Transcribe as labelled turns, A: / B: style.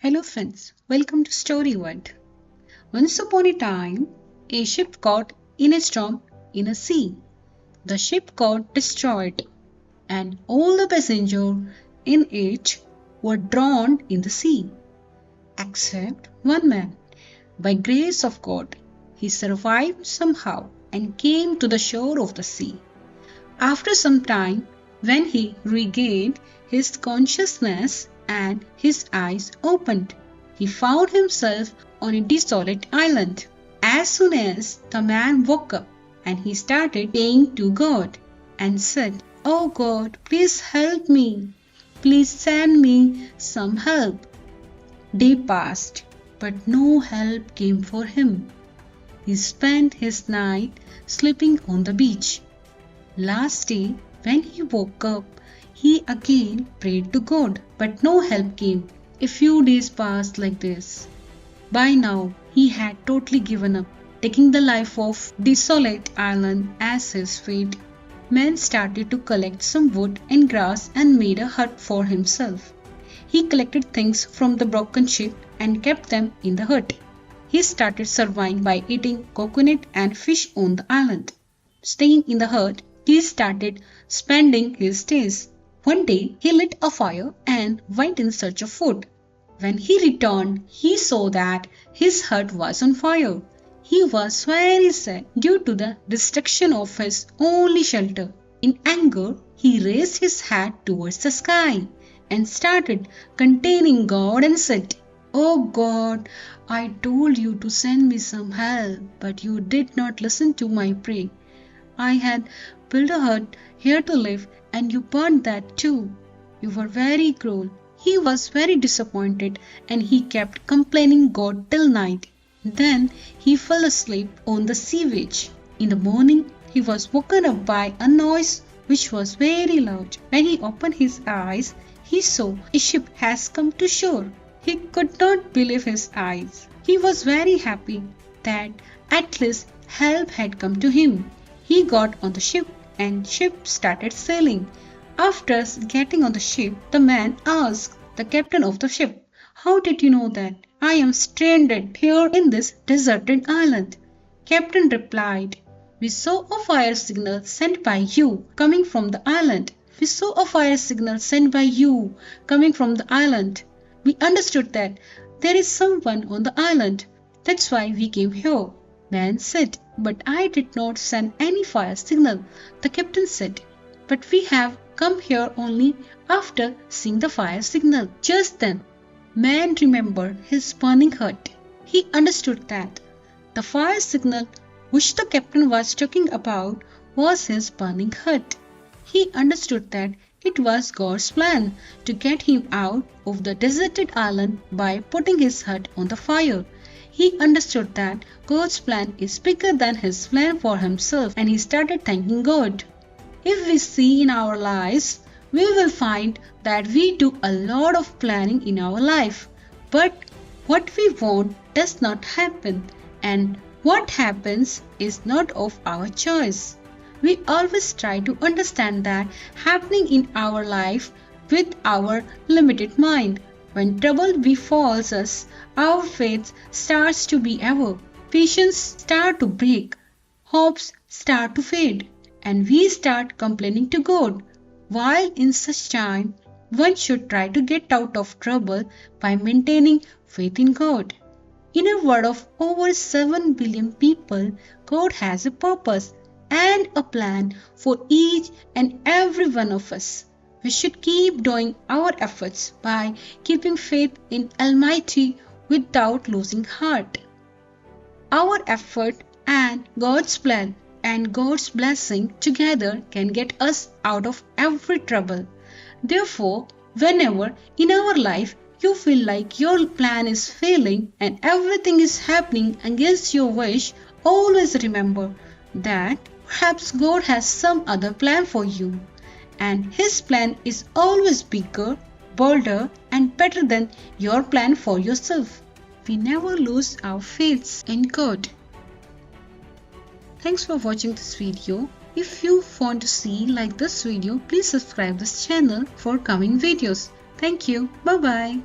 A: Hello friends, welcome to Story World. Once upon a time, a ship caught in a storm in a sea. The ship got destroyed, and all the passengers in it were drowned in the sea, except one man. By grace of God, he survived somehow and came to the shore of the sea. After some time, when he regained his consciousness and his eyes opened, he found himself on a desolate island. As soon as the man woke up, and he started praying to God and said, "Oh God, please help me. Please send me some help." Day passed, but no help came for him. He spent his night sleeping on the beach. Last day, when he woke up, he again prayed to God, but no help came. A few days passed like this. By now, he had totally given up, taking the life of desolate island as his fate. Man started to collect some wood and grass and made a hut for himself. He collected things from the broken ship and kept them in the hut. He started surviving by eating coconut and fish on the island. Staying in the hut, he started spending his days. One day, he lit a fire and went in search of food. When he returned, he saw that his hut was on fire. He was very sad due to the destruction of his only shelter. In anger, he raised his hat towards the sky and started containing God and said, "Oh God, I told you to send me some help, but you did not listen to my prayer. I had built a hut here to live, and you burned that too. You were very cruel." He was very disappointed and he kept complaining God till night. Then he fell asleep on the sea beach. In the morning, he was woken up by a noise which was very loud. When he opened his eyes, he saw a ship has come to shore. He could not believe his eyes. He was very happy that at least help had come to him. He got on the ship and ship started sailing. After getting on the ship, the man asked the captain of the ship, "How did you know that I am stranded here in this deserted island?" Captain replied, "We saw a fire signal sent by you coming from the island. We saw a fire signal sent by you coming from the island. We understood that there is someone on the island. That's why we came here." Man said, "But I did not send any fire signal." The captain said, "But we have come here only after seeing the fire signal." Just then, man remembered his burning hut. He understood that the fire signal which the captain was talking about was his burning hut. He understood that it was God's plan to get him out of the deserted island by putting his hut on the fire. He understood that God's plan is bigger than his plan for himself, and he started thanking God. If we see in our lives, we will find that we do a lot of planning in our life, but what we want does not happen, and what happens is not of our choice. We always try to understand that happening in our life with our limited mind. When trouble befalls us, our faith starts to be ever. Patience start to break. Hopes start to fade. And we start complaining to God. While in such time, one should try to get out of trouble by maintaining faith in God. In a world of over 7 billion people, God has a purpose and a plan for each and every one of us. We should keep doing our efforts by keeping faith in Almighty without losing heart. Our effort and God's plan and God's blessing together can get us out of every trouble. Therefore, whenever in our life you feel like your plan is failing and everything is happening against your wish, always remember that perhaps God has some other plan for you, and His plan is always bigger, bolder, and better than your plan for yourself. We never lose our faith in God. Thanks for watching this video. If you want to see like this video, please subscribe this channel for coming videos. Thank you. Bye bye.